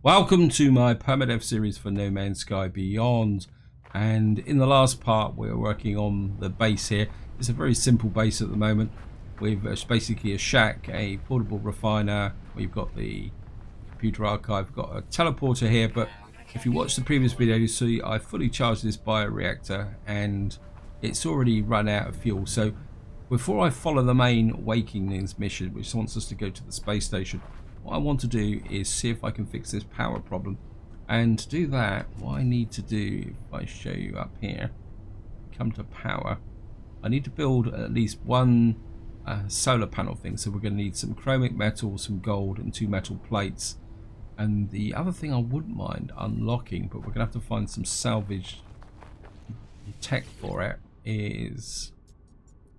Welcome to my Permadeath series for No Man's Sky Beyond, and in the last part we were working on the base here. It's a very simple base at the moment with basically a shack, a portable refiner. We've got the computer archive, we've got a teleporter here, but if you watch the previous video you see I fully charged this bioreactor and it's already run out of fuel. So before I follow the main Awakenings mission, which wants us to go to the space station, what I want to do is see if I can fix this power problem. And to do that, what I need to do, if I show you up here, come to power, I need to build at least one solar panel thing. So we're going to need some chromic metal, some gold and 2 metal plates. And the other thing I wouldn't mind unlocking, but we're going to have to find some salvaged tech for it, is,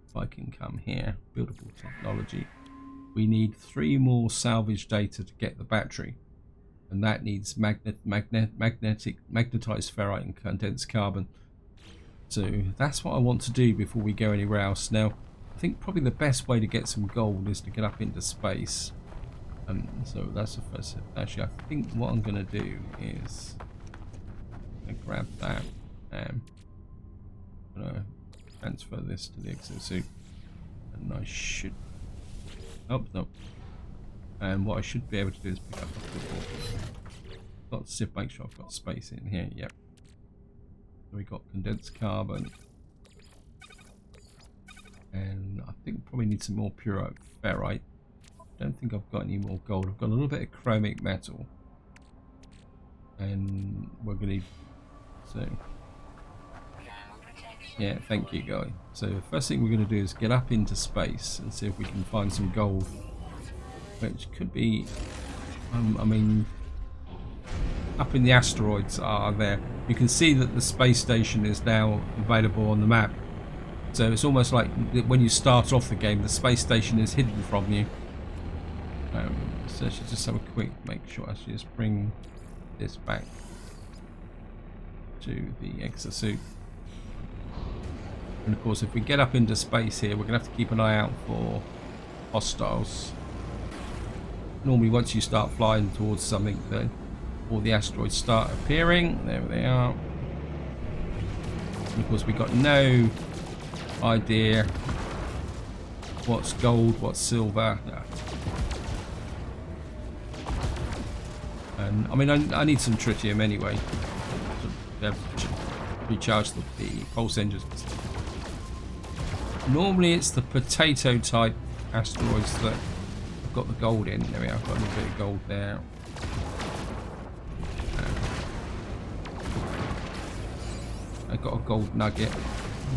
if I can come here, buildable technology. We need 3 more salvage data to get the battery, and that needs magnetized ferrite and condensed carbon. So that's what I want to do before we go anywhere else. Now I think probably the best way to get some gold is to get up into space, and so that's the first step. Actually, I think what I'm going to do is grab that and I'm going to transfer this to the exosuit, and I should. Oh, no. And what I should be able to do is pick up a football. Got to make sure I've got space in here. Yep. So we got condensed carbon. And I think probably need some more pure ferrite. Don't think I've got any more gold. I've got a little bit of chromic metal. And we're going to need... So... Yeah, thank you, guy. So the first thing we're going to do is get up into space and see if we can find some gold, which could be, I mean, up in the asteroids are there. You can see that the space station is now available on the map. So it's almost like when you start off the game, the space station is hidden from you. So I should just have a quick, make sure I should just bring this back to the exosuit. And of course, if we get up into space here, we're going to have to keep an eye out for hostiles. Normally, once you start flying towards something, then all the asteroids start appearing. There they are. And of course, we've got no idea what's gold, what's silver. No. And I mean, I need some tritium anyway to be able to recharge the pulse engines. Normally it's the potato type asteroids that have got the gold in. There we are, I've got a little bit of gold there. I got a gold nugget.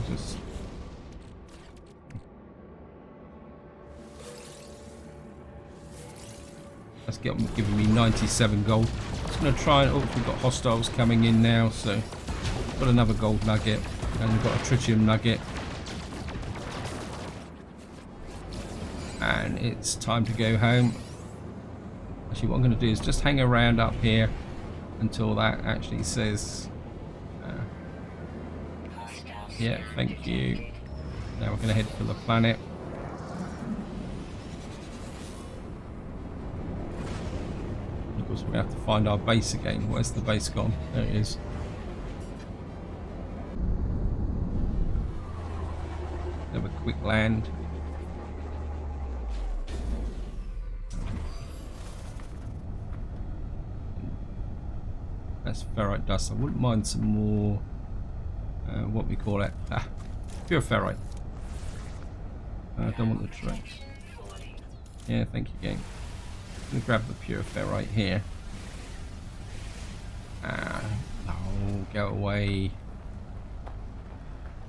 Just that's giving me 97 gold. Just gonna try and we've got hostiles coming in now, so got another gold nugget and we've got a tritium nugget. And it's time to go home. Actually, what I'm going to do is just hang around up here until that actually says yeah, thank you. Now we're going to head for the planet. Of course, we have to find our base again. Where's the base gone? There it is. Have a quick land. That's ferrite dust. I wouldn't mind some more, what we call it, pure ferrite. I don't want the trace. Yeah, thank you, game. I'm going to grab the pure ferrite here. Oh, go away.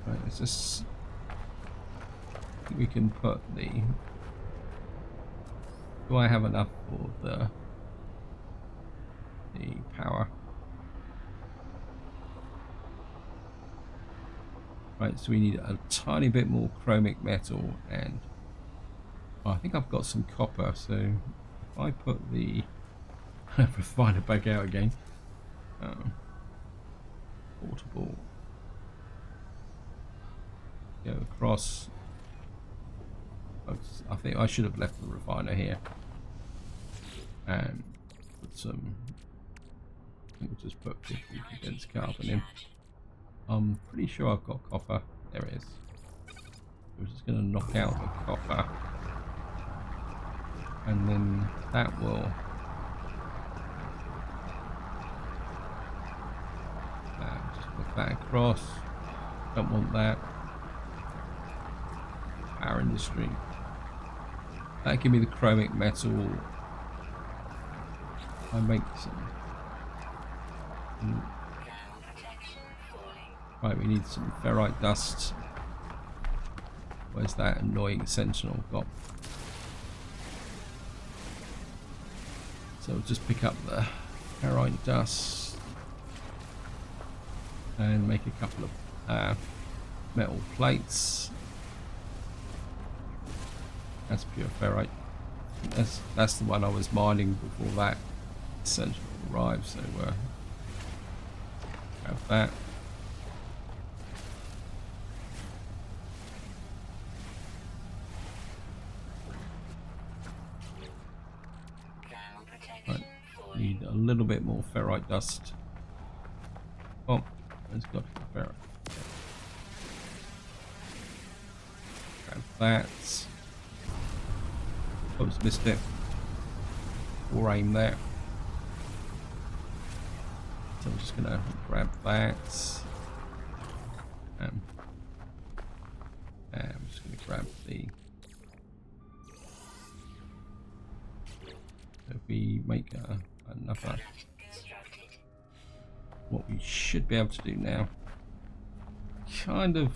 Right, let's just... I think we can put the... Do I have enough for the power? Right, so we need a tiny bit more chromic metal, and well, I think I've got some copper, so if I put the refiner back out again, portable, go across, I think I should have left the refiner here, and put some We'll just put 50 condensed carbon in. I'm pretty sure I've got copper. There it is. We're just going to knock out the copper. And then that will... just put that across. Don't want that. Power industry. That give me the chromic metal. I make some. Right, we need some ferrite dust. Where's that annoying sentinel got? So we'll just pick up the ferrite dust and make a couple of metal plates. That's pure ferrite. That's the one I was mining before that sentinel arrived. So have that. Right. Need a little bit more ferrite dust. Oh, there's got ferrite. Grab that. Oops, missed it. Poor aim there. So I'm just gonna grab that. I'm just gonna grab the. If we make another, what we should be able to do now, kind of.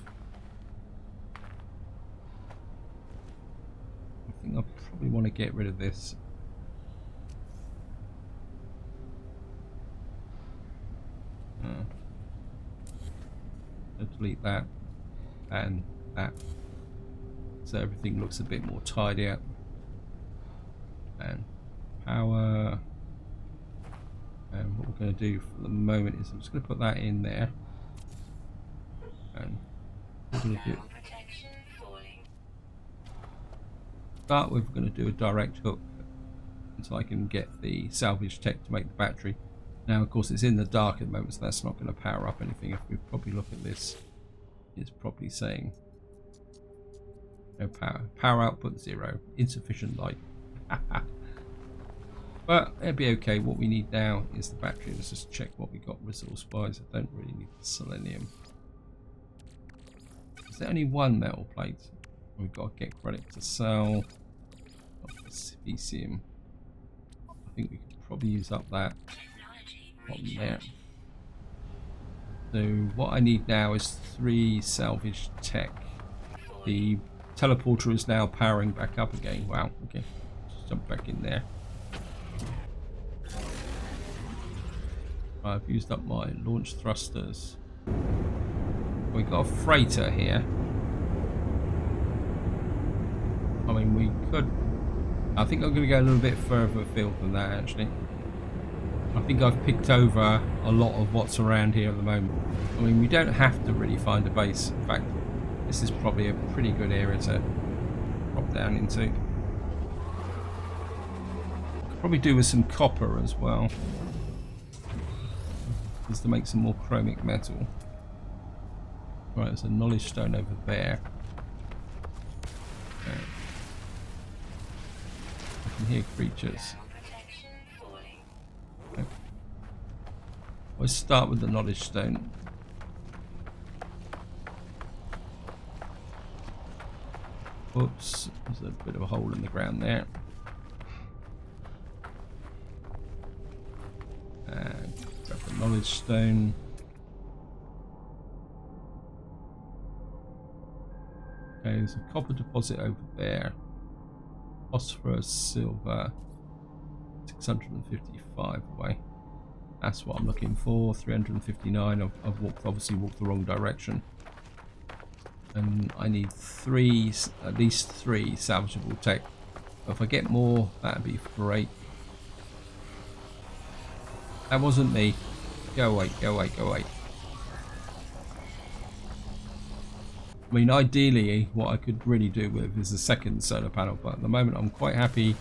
I think I probably want to get rid of this. Delete that and that, so everything looks a bit more tidy up. And power. And what we're going to do for the moment is I'm just going to put that in there. And we're going to do. Start with, we're going to do a direct hook until I can get the salvage tech to make the battery. Now, of course, it's in the dark at the moment, so that's not going to power up anything. If we probably look at this, it's probably saying no power. Power output 0. Insufficient light. But it'll be okay. What we need now is the battery. Let's just check what we got resource-wise. I don't really need the selenium. Is there only one metal plate? We've got to get credit to sell. Specium. I think we could probably use up that on there. So what I need now is 3 salvage tech. The teleporter is now powering back up again. Wow, okay. Just jump back in there. I've used up my launch thrusters. We've got a freighter here. I mean, we could... I think I'm going to go a little bit further afield than that, actually. I think I've picked over a lot of what's around here at the moment. I mean, we don't have to really find a base. In fact, this is probably a pretty good area to drop down into. Could probably do with some copper as well, just to make some more chromic metal. Right, there's a knowledge stone over there. Okay. I can hear creatures. Okay. Let's start with the knowledge stone. Oops, there's a bit of a hole in the ground there. And grab the knowledge stone. Okay, there's a copper deposit over there. Phosphorus, silver, 655 away. That's what I'm looking for. 359. I've obviously walked the wrong direction. And I need at least three salvageable tech. If I get more, that'd be great. That wasn't me. Go away, go away, go away. I mean, ideally, what I could really do with is a second solar panel, but at the moment I'm quite happy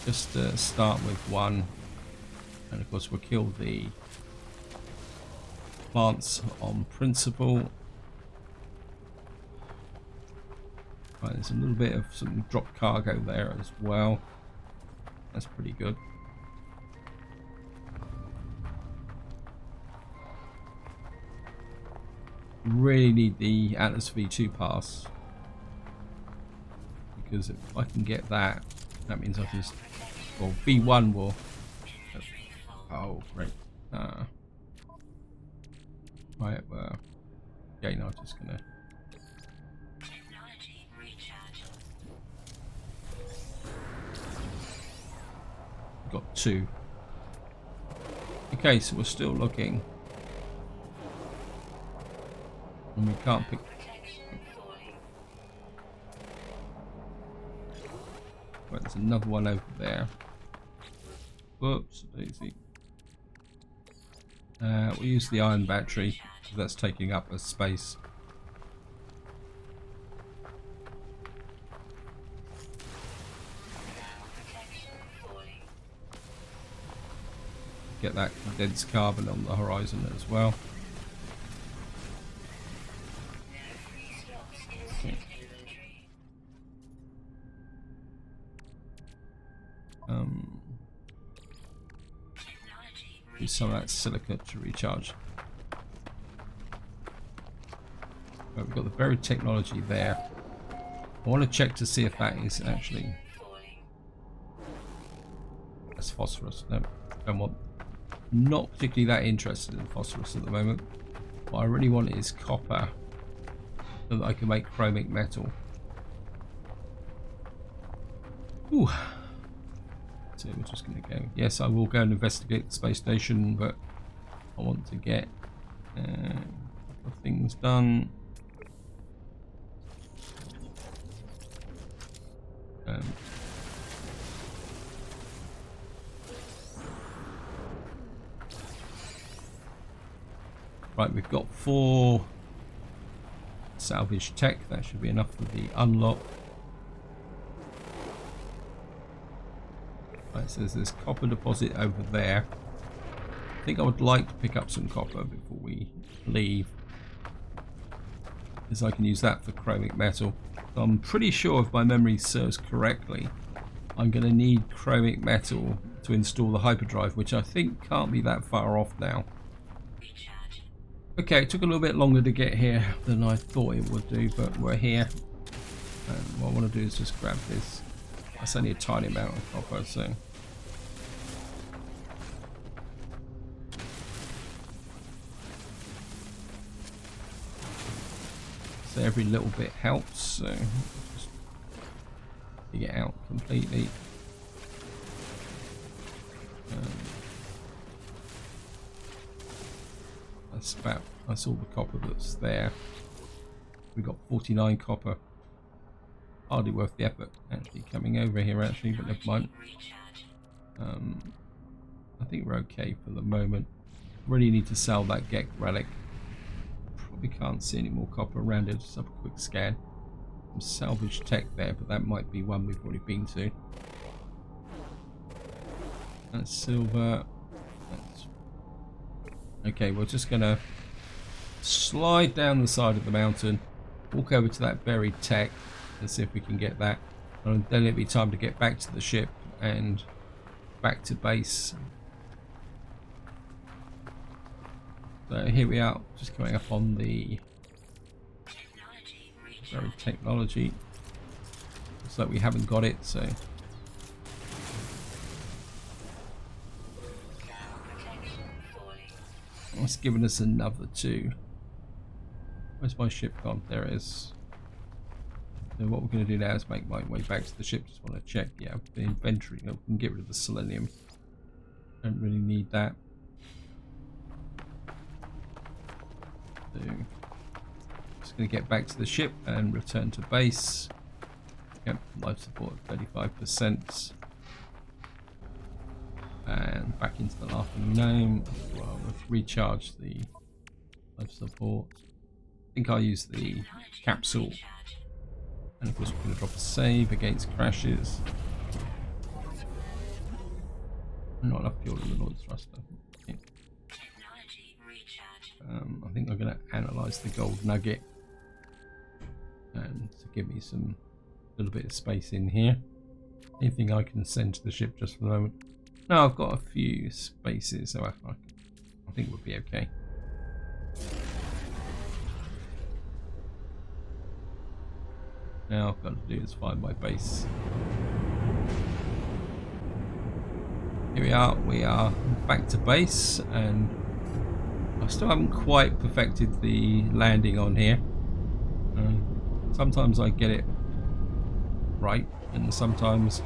just to start with one And of course we'll kill the plants on principle. Right, there's a little bit of some dropped cargo there as well. That's pretty good. Really need the Atlas V2 pass, because if I can get that, that means I can just, well, V1 will, oh great, right, well, again I'm just gonna, got 2. Okay, so we're still looking, and we can't pick. Right, there's another one over there. Whoops, daisy. We'll use the iron battery, because that's taking up a space. Get that condensed carbon on the horizon as well. Use some of that silica to recharge. Right, we've got the buried technology there. I want to check to see if that is actually, that's phosphorus. No, don't want. Not particularly that interested in phosphorus at the moment. What I really want is copper, so that I can make chromic metal. Ooh. So we're just going to go. Yes, I will go and investigate the space station, but I want to get a couple of things done. Right, we've got 4 salvage tech. That should be enough for the unlock. Right, so there's this copper deposit over there. I think I would like to pick up some copper before we leave, because I can use that for chromic metal. So I'm pretty sure, if my memory serves correctly, I'm going to need chromic metal to install the hyperdrive, which I think can't be that far off now. Okay, it took a little bit longer to get here than I thought it would do, but we're here. And what I want to do is just grab this. That's only a tiny amount of copper, so. So every little bit helps, so just dig it out completely. That's all the copper that's there. We got 49 copper. Hardly worth the effort actually coming over here actually, but never mind. I think we're okay for the moment. Really need to sell that Gek relic. Probably can't see any more copper around it. Just have a quick scan. Some salvage tech there, but that might be one we've already been to. That's silver. That's... Okay, we're just gonna slide down the side of the mountain, walk over to that buried tech, and see if we can get that. And then it'll be time to get back to the ship and back to base. So here we are, just coming up on the buried technology. Looks like we haven't got it, so. It's given us another 2. Where's my ship gone? There it is. So what we're going to do now is make my way back to the ship. Just want to check, yeah, the inventory. No, we can get rid of the selenium. Don't really need that. So, just going to get back to the ship and return to base. Yep, life support at 35%. And back into the laughing gnome. Well, let's recharge the life support. I think I'll use the capsule. And of course we're going to drop a save against crashes. Not enough fuel in the Lord's thruster. Okay. I think I'm going to analyze the gold nugget and to give me some little bit of space in here. Anything I can send to the ship just for the moment. No, I've got a few spaces, so I think we'll be okay. Now I've got to do is find my base. Here we are back to base, and I still haven't quite perfected the landing on here. Sometimes I get it right, and sometimes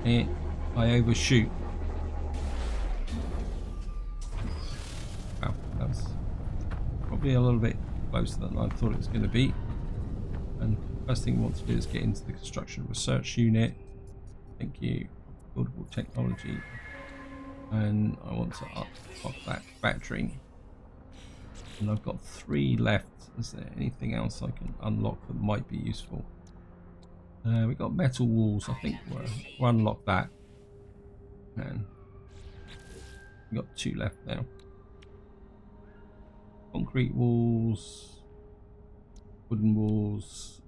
I overshoot. Wow, that's probably a little bit closer than I thought it was going to be. And first thing I want to do is get into the construction research unit. Thank you. Buildable technology. And I want to unlock that battery. And I've got 3 left. Is there anything else I can unlock that might be useful? We've got metal walls. I think we'll unlock that. And we've got 2 left now. Concrete walls. Wooden walls.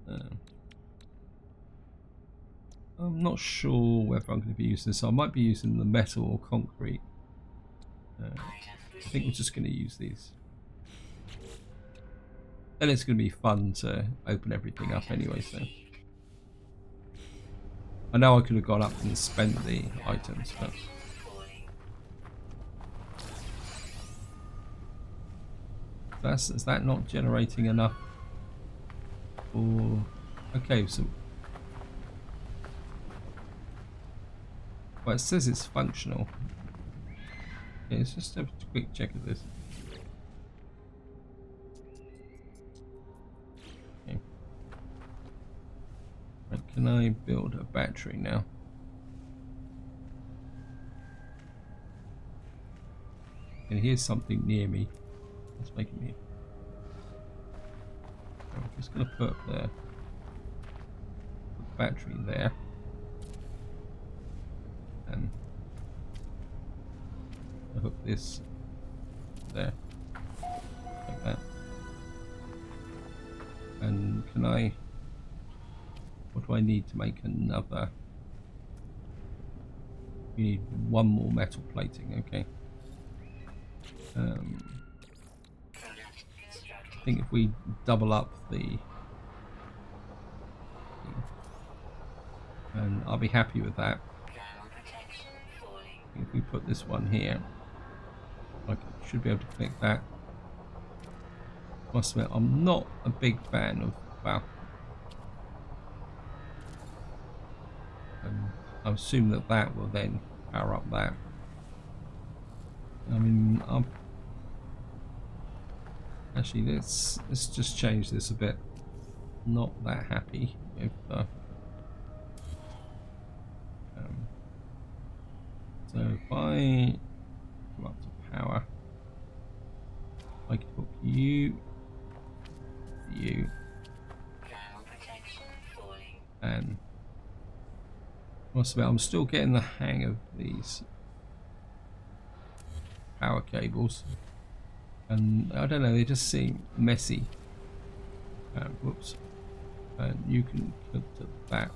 I'm not sure whether I'm going to be using this. I might be using the metal or concrete. I think we're just going to use these. And it's going to be fun to open everything up anyway, so. I know I could have gone up and spent the items, but. Is that not generating enough? Or, okay, so. Well, it says it's functional. Okay, let's just have a quick check of this. Okay. Right, can I build a battery now? And here's something near me. That's making me. I'm just going to put the battery there. And I'll hook this there, like that. And can I? What do I need to make another? We need 1 more metal plating. Okay. I think if we double up the, and I'll be happy with that. If we put this one here, I should be able to connect that. Must admit, I'm not a big fan of, well, I assume that that will then power up that. I mean, actually, let's just change this a bit. Not that happy with so if I come up to power, I can hook you, and I'm still getting the hang of these power cables, and I don't know, they just seem messy. Whoops. And you can hook to that.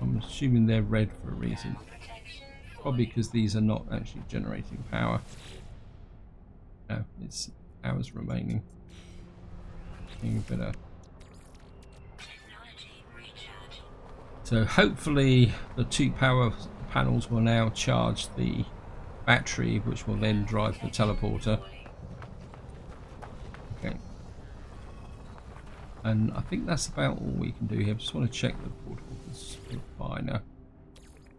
I'm assuming they're red for a reason. Probably because these are not actually generating power. No, it's hours remaining. Better. So hopefully the 2 power panels will now charge the battery, which will then drive the teleporter. Okay. And I think that's about all we can do here. I just want to check the portal refiner.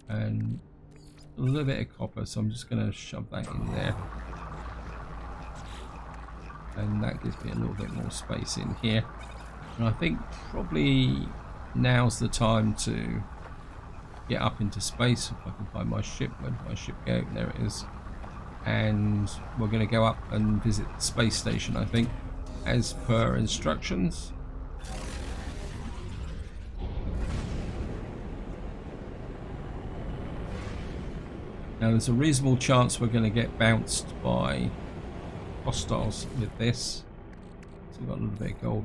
And a little bit of copper, so I'm just going to shove that in there. And that gives me a little bit more space in here. And I think probably now's the time to get up into space. If I can find my ship, where did my ship go? There it is. And we're going to go up and visit the space station, I think, as per instructions. Now there's a reasonable chance we're going to get bounced by hostiles with this. So we've got a little bit of gold.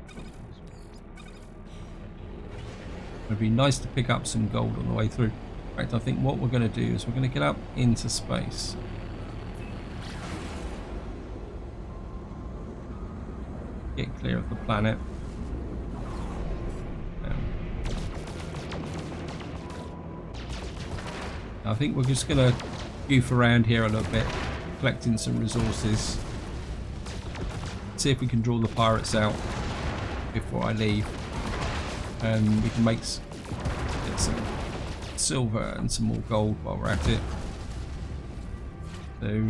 It'd be nice to pick up some gold on the way through. In fact, I think what we're going to do is we're going to get up into space. Get clear of the planet. I think we're just going to goof around here a little bit, collecting some resources. See if we can draw the pirates out before I leave. And we can get some silver and some more gold while we're at it. So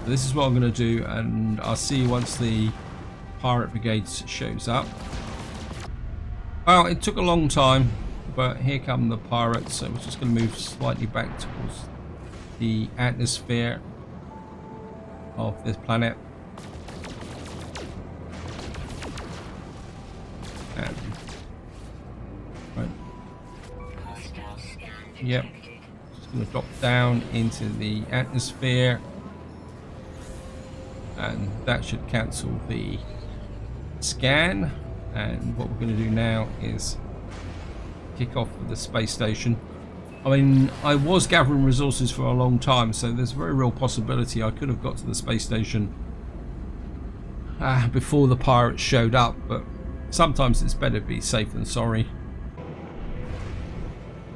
this is what I'm going to do, and I'll see you once the pirate brigade shows up. Well, it took a long time, but here come the pirates, so we're just going to move slightly back towards the atmosphere of this planet. And, right. Yep. Just going to drop down into the atmosphere, and that should cancel the scan. And what we're going to do now is kick off with the space station. I mean, I was gathering resources for a long time, so there's a very real possibility I could have got to the space station before the pirates showed up, but sometimes it's better to be safe than sorry.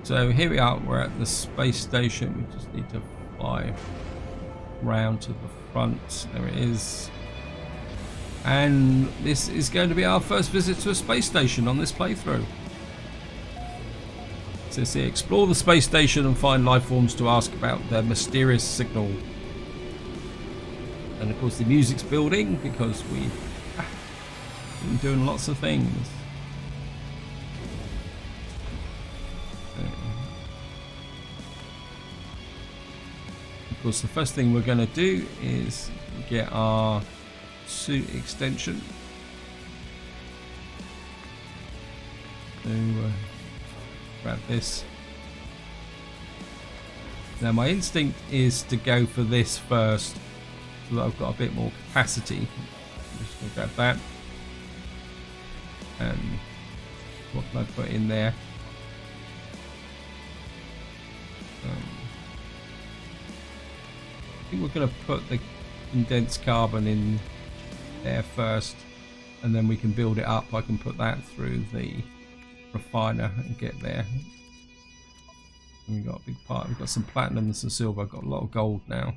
So here we are, we're at the space station. We just need to fly round to the front. There it is. And this is going to be our first visit to a space station on this playthrough. So see, explore the space station and find life forms to ask about their mysterious signal. And of course the music's building because we've been doing lots of things. Of course the first thing we're going to do is get our suit extension. So grab this. Now my instinct is to go for this first so that I've got a bit more capacity. I'm just going to grab that. And what can I put in there? I think we're going to put the condensed carbon in there first, and then we can build it up. I can put that through the refiner and get there. And we've got a big part. We've got some platinum and some silver. I've got a lot of gold now.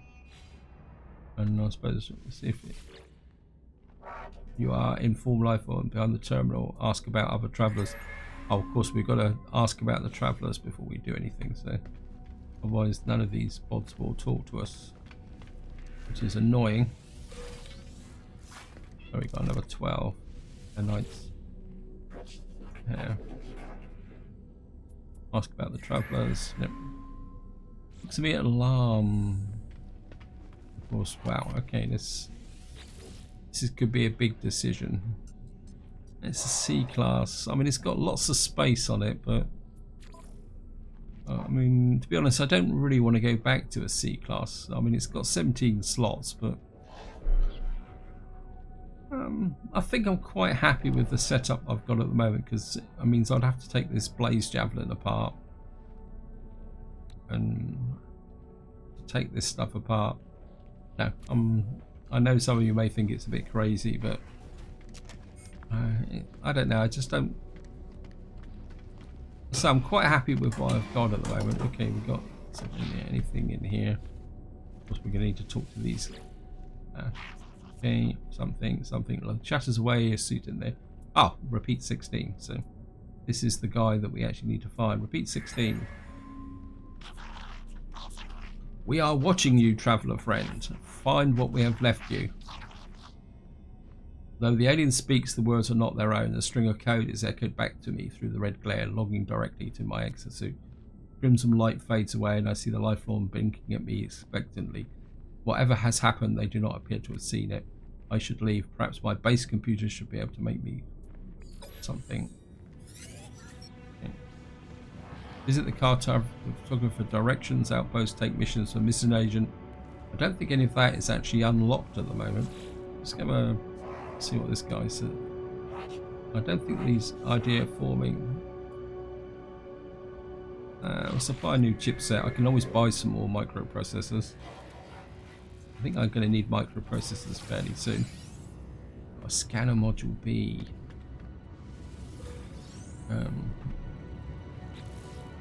And I suppose if you are in form life or behind the terminal, ask about other travellers. Oh, of course we've got to ask about the travellers before we do anything, so otherwise none of these pods will talk to us, which is annoying. So we got another 12 nights. Yeah. Ask about the travellers. Yep. Looks to be an alarm. Of course. Wow. Okay. This could be a big decision. It's a C class. I mean, it's got lots of space on it, but I mean, to be honest, I don't really want to go back to a C class. I mean, it's got 17 slots, but I think I'm quite happy with the setup I've got at the moment, because it means I'd have to take this blaze javelin apart and take this stuff apart. No, I know some of you may think it's a bit crazy, but I don't know. I just don't. So I'm quite happy with what I've got at the moment. Okay, we've got something here. Anything in here? Of course, we're going to need to talk to these. Okay, something like chatters away, a suit in there. Oh, repeat 16. So this is the guy that we actually need to find. Repeat 16. We are watching you, traveller friend. Find what we have left you. Though the alien speaks, the words are not their own. A string of code is echoed back to me through the red glare, logging directly to my exosuit. Crimson light fades away and I see the life form blinking at me expectantly. Whatever has happened, they do not appear to have seen it. I should leave. Perhaps my base computer should be able to make me something. Okay. Visit the cartographer for directions, outpost, take missions for missing agent. I don't think any of that is actually unlocked at the moment. Let's go see what this guy said. I don't think these idea forming. We'll supply a new chipset. I can always buy some more microprocessors. I think I'm going to need microprocessors fairly soon. A scanner module B.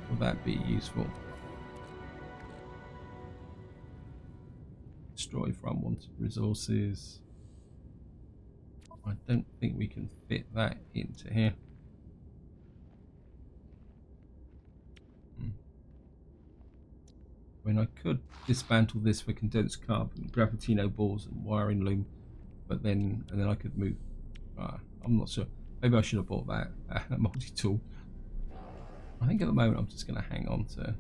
Will that be useful? Destroy for unwanted resources. I don't think we can fit that into here. I mean, I could dismantle this for condensed carbon, Gravitino balls and wiring loom, but then I could move. I'm not sure. Maybe I should have bought that multi-tool. I think at the moment I'm just going to hang on to.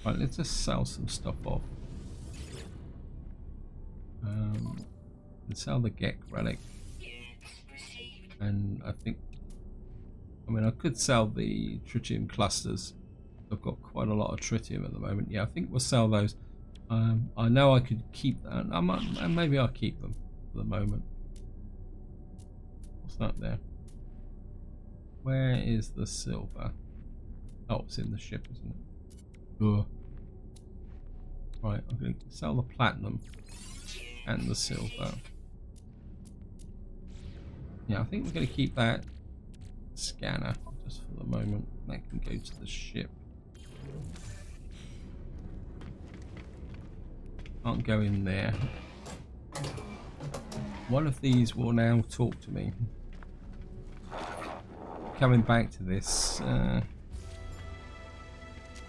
Right, let's just sell some stuff off. And sell the Gek relic, and I mean I could sell the tritium clusters. I've got quite a lot of tritium at the moment. Yeah, I think we'll sell those. I know I could keep that. Maybe I'll keep them for the moment. What's that there? Where is the silver? Oh, it's in the ship, isn't it? Ugh. Right, I'm going to sell the platinum and the silver. Yeah, I think we're going to keep that scanner just for the moment. That can go to the ship. Can't go in there. One of these will now talk to me. Coming back to this.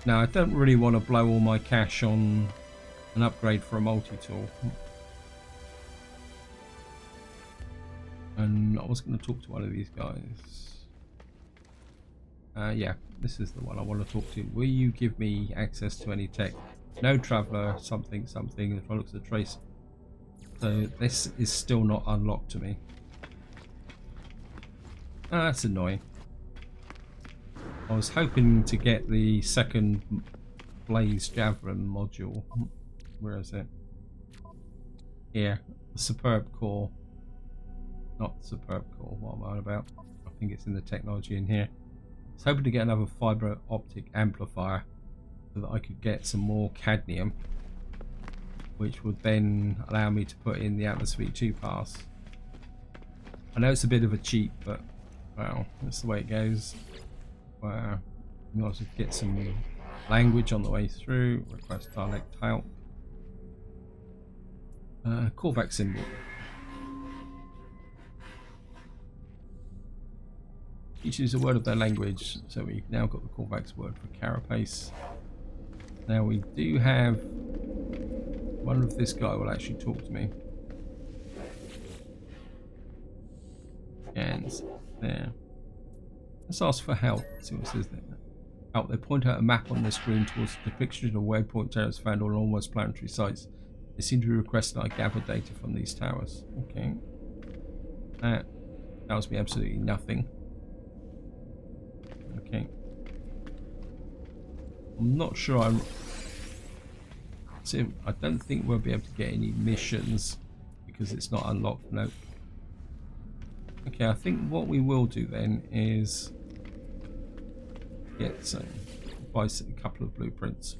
Now, I don't really want to blow all my cash on an upgrade for a multi-tool. And I was going to talk to one of these guys. Yeah, this is the one I want to talk to. Will you give me access to any tech? No traveller, something. If I look at the trace. So this is still not unlocked to me. That's annoying. I was hoping to get the second Blaze Javelin module. Where is it? Here, the Superb Core. Not the Superb Core, what am I on about? I think it's in the technology in here. I was hoping to get another fibre optic amplifier so that I could get some more cadmium, which would then allow me to put in the Atmosphere 2 pass. I know it's a bit of a cheat, but well, that's the way it goes. We also get some language on the way through. Request dialect help. Korvac symbol. Each is a word of their language, so we've now got the Korvac's word for carapace. Now we do have one of this guy will actually talk to me. And there. Let's ask for help. Let's see what it says there. Help. They point out a map on the screen towards the depiction of waypoint towers found on almost planetary sites. They seem to be requesting I gather data from these towers. Okay. That tells me absolutely nothing. Okay. I'm not sure I'm... See, I don't think we'll be able to get any missions because it's not unlocked. Nope. Okay, I think what we will do then is get buy a couple of blueprints.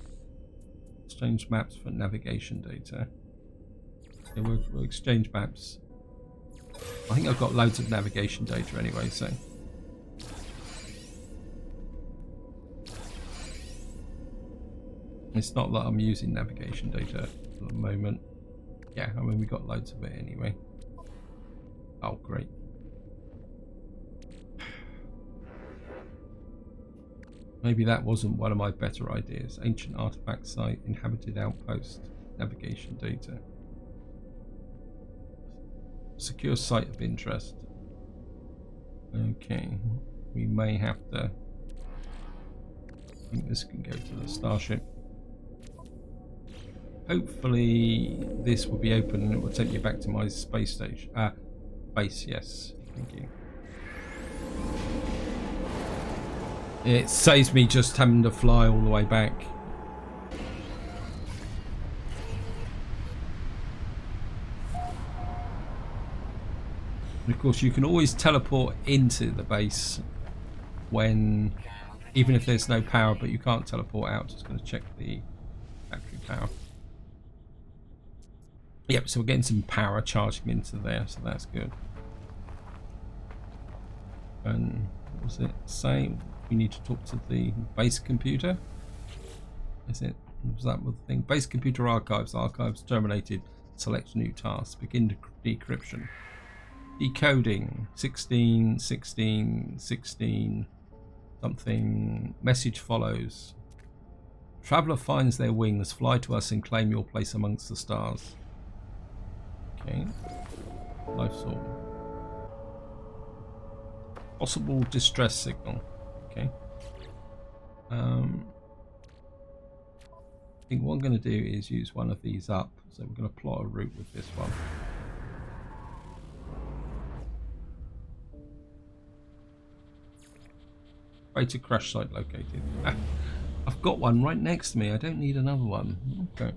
Exchange maps for navigation data. Okay, we'll exchange maps. I think I've got loads of navigation data anyway, so... It's not that I'm using navigation data at the moment. Yeah, I mean, we got loads of it anyway. Oh, great. Maybe that wasn't one of my better ideas. Ancient artifact site, inhabited outpost, navigation data. Secure site of interest. Okay, we may have to... I think this can go to the starship. Hopefully this will be open and it will take you back to my space station. Base, yes. Thank you. It saves me just having to fly all the way back. And of course, you can always teleport into the base when, even if there's no power, but you can't teleport out. Just going to check the battery power. Yep, so we're getting some power charging into there, so that's good. And what was it saying? We need to talk to the base computer. Is it? Was that the thing? Base computer archives. Archives terminated. Select new task. Begin decryption. Decoding. 16, 16, 16. Something. Message follows. Traveller finds their wings. Fly to us and claim your place amongst the stars. Okay. Life source. Possible distress signal. Okay. I think what I'm going to do is use one of these up. So we're going to plot a route with this one. Freighter crash site located. I've got one right next to me. I don't need another one. Okay.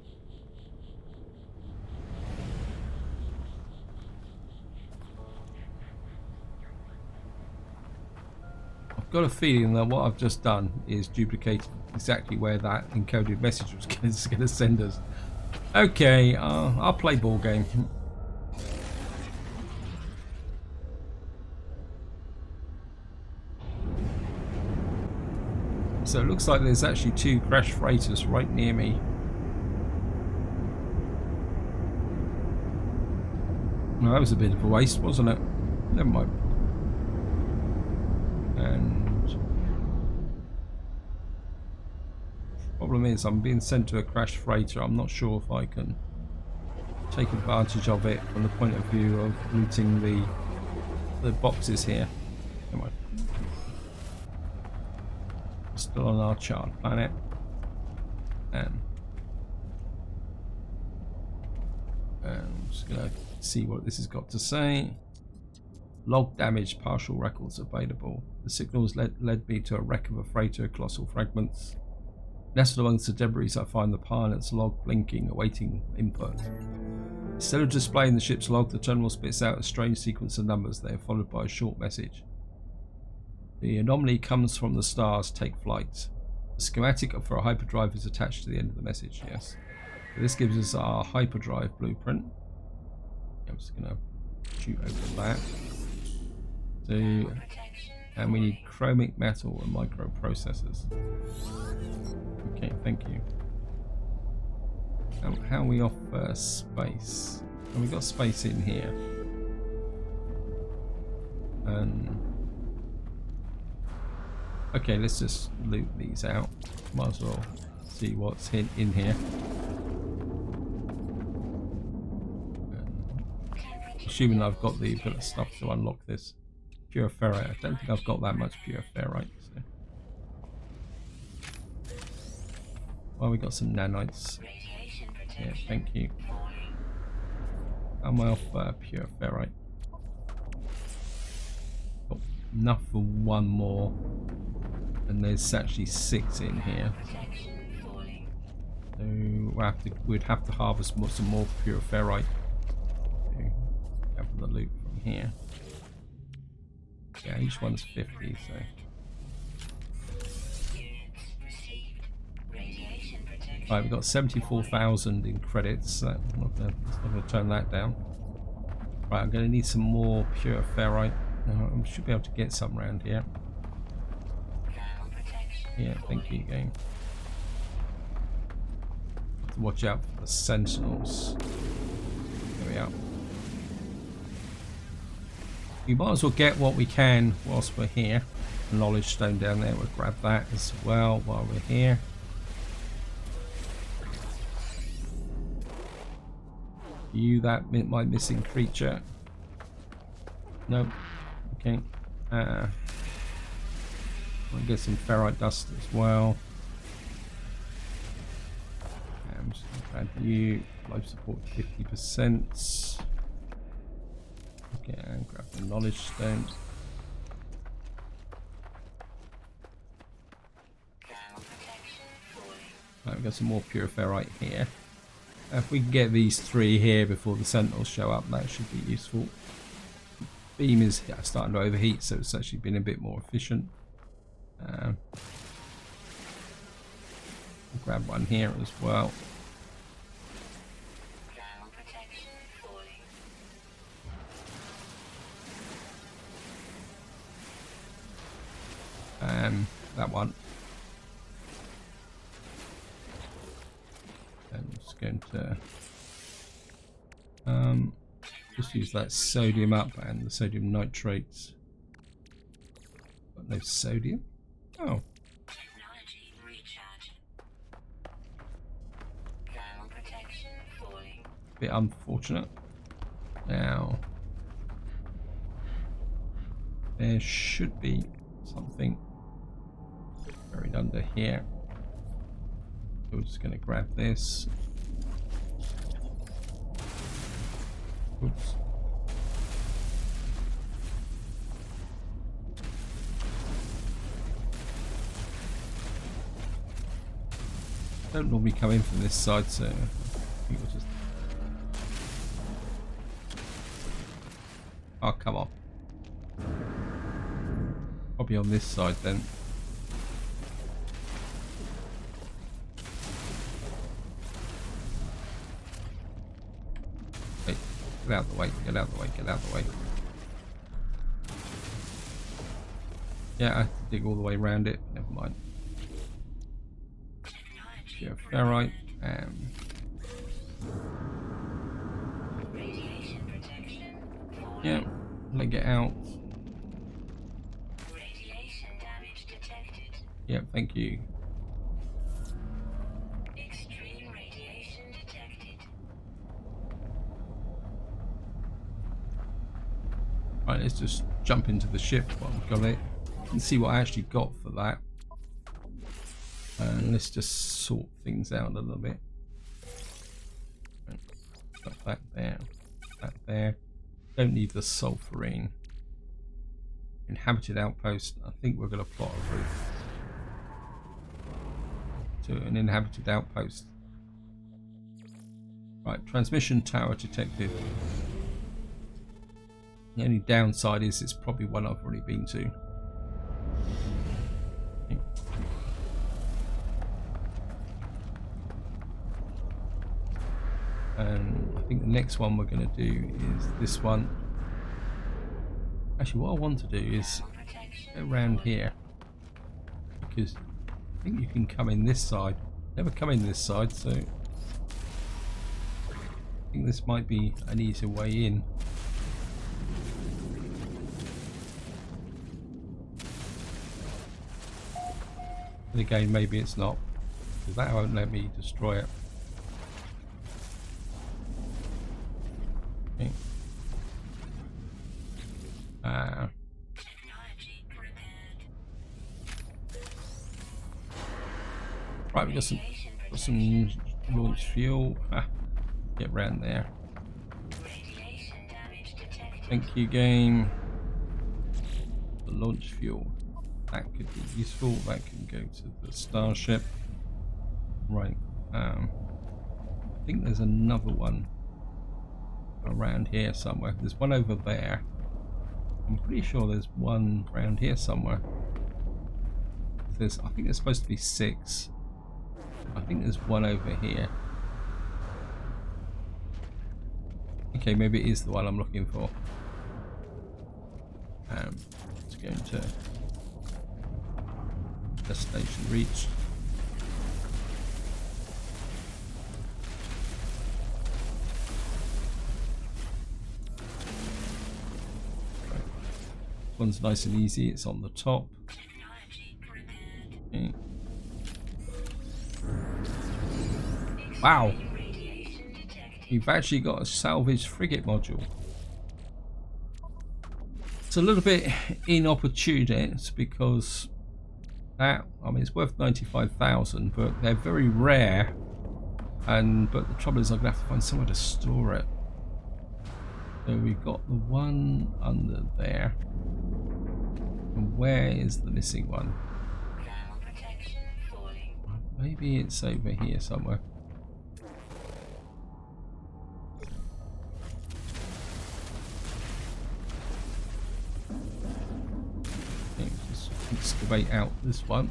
I've got a feeling that what I've just done is duplicated exactly where that encoded message was going to send us. Okay, I'll play ball game. So it looks like there's actually 2 crash freighters right near me. No, that was a bit of a waste, wasn't it? Never mind. And problem is I'm being sent to a crash freighter. I'm not sure if I can take advantage of it from the point of view of looting the boxes here. Come on. Still on our charred planet. And I'm just gonna see what this has got to say. Log damage, partial records available. The signals led me to a wreck of a freighter, colossal fragments. Nestled amongst the debris, I find the pilot's log blinking, awaiting input. Instead of displaying the ship's log, the terminal spits out a strange sequence of numbers. They are followed by a short message. The anomaly comes from the stars. Take flight. The schematic for a hyperdrive is attached to the end of the message. Yes. So this gives us our hyperdrive blueprint. I'm just going to shoot over that. So, and we need chromic metal and microprocessors. Okay, thank you. How are we off space? And we've got space in here. Okay, let's just loot these out. Might as well see what's in here. Assuming I've got the bit of stuff to unlock this. Pure ferrite. I don't think I've got that much pure ferrite. So. Well, we got some nanites. Yeah, thank you. How am I off pure ferrite? Got enough for one more, and there's actually 6 in here. So we'd have to harvest some more pure ferrite. Have the loot from here. Yeah, each one's 50, so. Right, we've got 74,000 in credits. So I'm not going to turn that down. Right, I'm going to need some more pure ferrite. I should be able to get some around here. Yeah, thank you, game. Have to watch out for the sentinels. There we are. We might as well get what we can whilst we're here. Knowledge stone down there, we'll grab that as well while we're here. You that my missing creature? Nope. Okay. I'll get some ferrite dust as well. I'm just going to add you. Life support 50%. Okay, and grab the knowledge stone. Right, we've got some more pure ferrite here. If we can get these 3 here before the sentinels show up, that should be useful. Beam is starting to overheat, so it's actually been a bit more efficient. I'll grab one here as well. That one. I'm just going to just use that sodium up and the sodium nitrates. Got no sodium? Oh. Bit unfortunate. Now there should be something buried under here. So we're just going to grab this. Oops. Don't normally come in from this side, so I think we'll just... Oh, come on. Probably on this side then. Wait, get out of the way, get out of the way, get out of the way. Yeah, I have to dig all the way around it. Never mind. Yeah, ferrite and yeah, let it out. Radiation damage detected. Yeah, thank you. Extreme radiation detected. Right, let's just jump into the ship while we've got it and see what I actually got for that. And let's just sort things out a little bit. Got that there, that there. Don't need the sulfurine. Inhabited outpost. I think we're going to plot a route to an inhabited outpost. Right, transmission tower detected. The only downside is it's probably one I've already been to. And I think the next one we're going to do is this one. Actually, what I want to do is go around here, because I think you can come in this side. Never come in this side, so I think this might be an easier way in. And again, maybe it's not, because that won't let me destroy it. Okay. Right, we got some launch fuel. Get round there. Thank you, game. The launch fuel. That could be useful. That can go to the starship. Right. I think there's another one around here somewhere. There's one over there. I'm pretty sure there's one around here somewhere. I think there's supposed to be 6. I think there's one over here. Okay, maybe it is the one I'm looking for. It's going to destination reached. Right. This one's nice and easy. It's on the top. Okay. Wow, we've actually got a salvage frigate module. It's a little bit inopportune because that, I mean, it's worth 95,000, but they're very rare. But the trouble is, I'm gonna have to find somewhere to store it. So we've got the one under there. And where is the missing one? Maybe it's over here somewhere. Okay, just excavate out this one.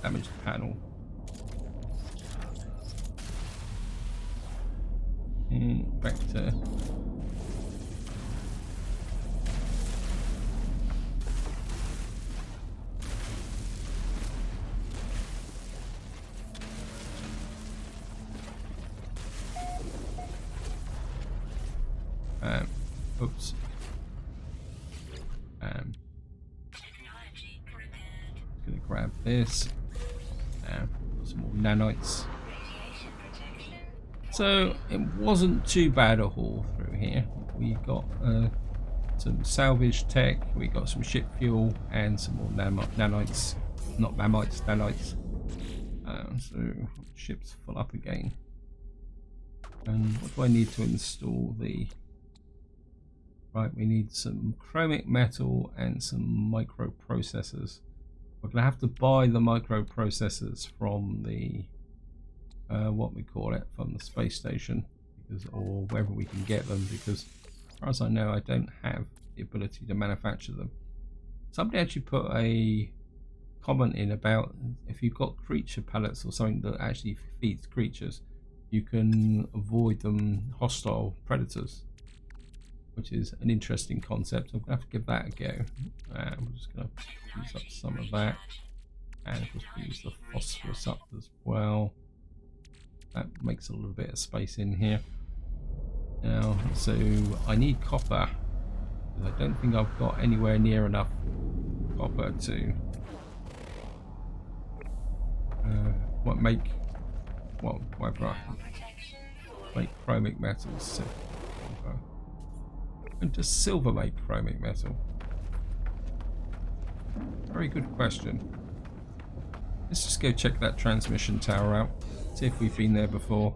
Damaged panel. And back to oops. Gonna grab this. Some more nanites. So it wasn't too bad a haul through here. We got some salvage tech, we got some ship fuel, and some more nanites. Not mammites, nanites. So ship's full up again. And what do I need to install? Right, we need some chromic metal and some microprocessors. We're going to have to buy the microprocessors from the what we call it, from the space station, because, or wherever we can get them, because as far as I know I don't have the ability to manufacture them. Somebody actually put a comment in about if you've got creature pellets or something that actually feeds creatures, you can avoid them hostile predators, which is an interesting concept. I'm going to have to give that a go. I'm just going to use up some of that, and of course we use the phosphorus up as well. That makes a little bit of space in here. Now, so I need copper. I don't think I've got anywhere near enough copper to make chromic metals. So, and does silver make chromic metal? Very good question. Let's just go check that transmission tower out. See if we've been there before.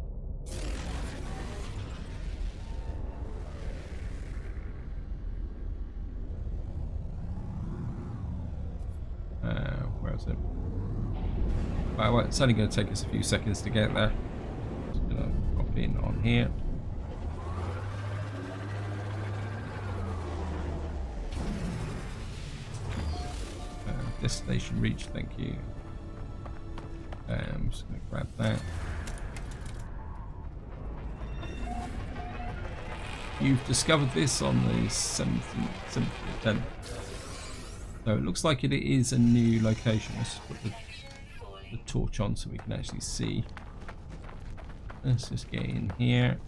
Where is it? Well, it's only going to take us a few seconds to get there. Just going to pop in on here. Destination reached, thank you. I'm just going to grab that. You've discovered this on the 7th of 10th. So it looks like it is a new location. Let's put the torch on so we can actually see. Let's just get in here.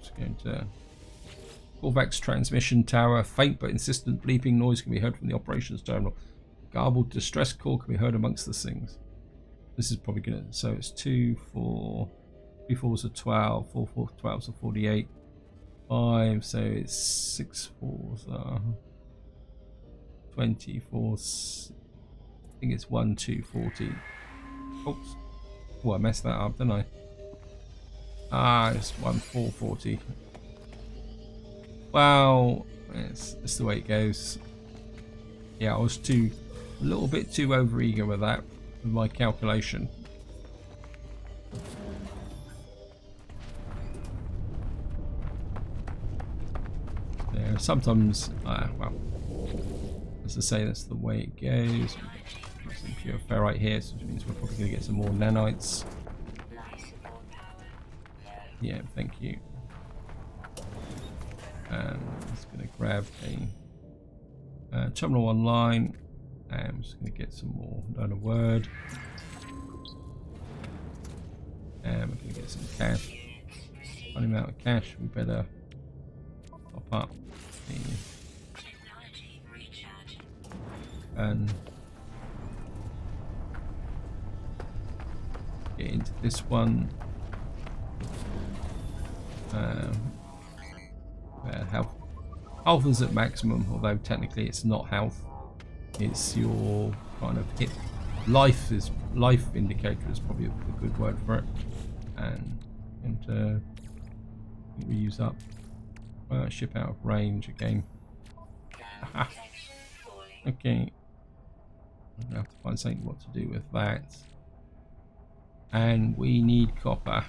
Just going to Corvax transmission tower. Faint but insistent bleeping noise can be heard from the operations terminal. Garbled distress call can be heard amongst the things. This is probably gonna, so it's 2, 4, 3 4s are 12, 4 4 12s are 48, 5, so it's 6 4s are 24. I think it's 1 2 40. Oops. Oh, I messed that up, didn't I? Ah, it's 1 4 40. Well, it's the way it goes. Yeah, I was a little bit too overeager with that, with my calculation. Yeah, sometimes, well, as I say, that's the way it goes. We've got some pure ferrite here, so which means we're probably going to get some more nanites. Yeah, thank you. I'm just going to grab a terminal online. I'm just going to get some more learn a word. And we're going to get some cash. Running out of cash, we better top up the and get into this one. Health is at maximum, although technically it's not health. It's your kind of hit. Life indicator is probably a good word for it. And we use up ship out of range again. Okay. I'm going to have to find something what to do with that. And we need copper.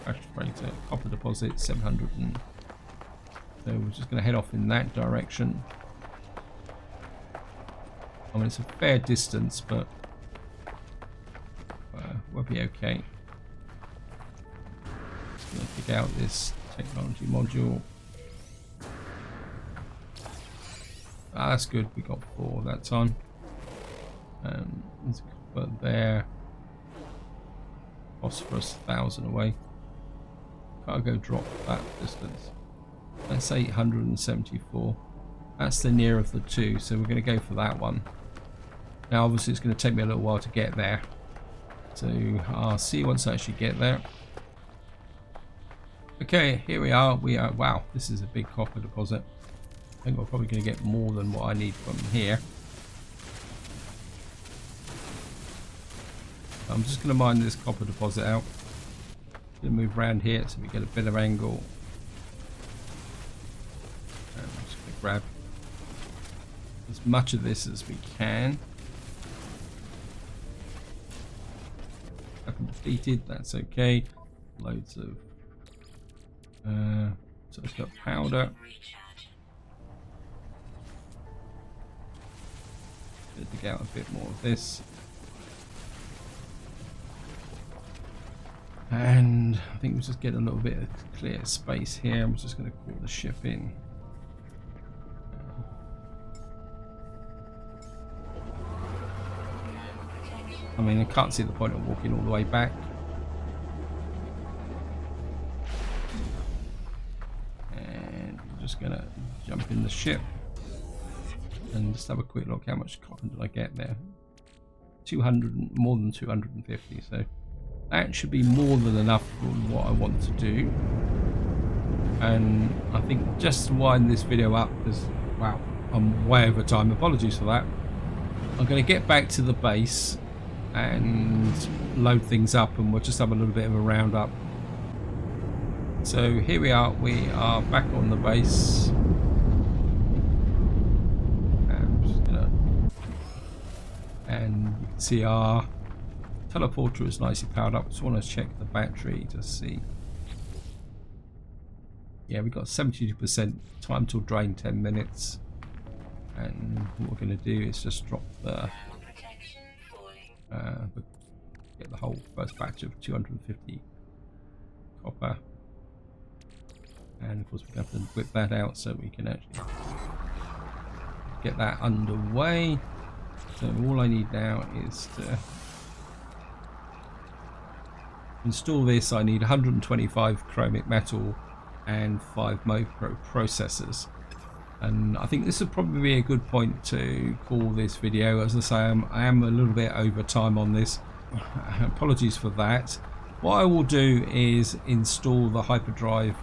Crash freighter, copper deposit, 700. So we're just going to head off in that direction. I mean, it's a fair distance, but we'll be okay. Just going to pick out this technology module. Ah, that's good. We got 4 that time. There's copper there. Phosphorus 1,000 away. Cargo drop that distance. That's 874. That's the nearer of the 2, so we're going to go for that one. Now, obviously, it's going to take me a little while to get there. So I'll see you once I actually get there. Okay, here we are. Wow, this is a big copper deposit. I think we're probably going to get more than what I need from here. I'm just going to mine this copper deposit out. Going to move around here so we get a better angle. And I'm just going to grab as much of this as we can. Weapon defeated, that's okay. Loads of so it's got powder. Gonna dig out a bit more of this. And I think we'll just get a little bit of clear space here. I'm just going to call the ship in. I mean, I can't see the point of walking all the way back. And I'm just going to jump in the ship and just have a quick look. How much cotton did I get there? 200, more than 250. So that should be more than enough for what I want to do. And I think just to wind this video up, because wow, I'm way over time. Apologies for that. I'm going to get back to the base and load things up, and we'll just have a little bit of a roundup. So here we are back on the base. And you can see our teleporter is nicely powered up. Just want to check the battery to see. Yeah, we've got 72%. Time till drain 10 minutes. And what we're going to do is just drop the get the whole first batch of 250 copper. And of course we have to whip that out so we can actually get that underway. So all I need now is to install this. I need 125 chromic metal and 5 processors. And I think this would probably be a good point to call this video. As I say, I am a little bit over time on this. Apologies for that. What I will do is install the hyperdrive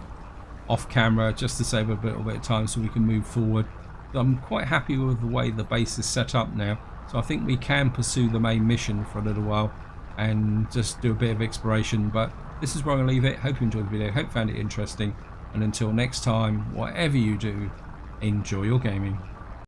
off camera just to save a little bit of time so we can move forward. I'm quite happy with the way the base is set up now. So I think we can pursue the main mission for a little while and just do a bit of exploration. But this is where I'm going to leave it. Hope you enjoyed the video. Hope you found it interesting. And until next time, whatever you do, enjoy your gaming.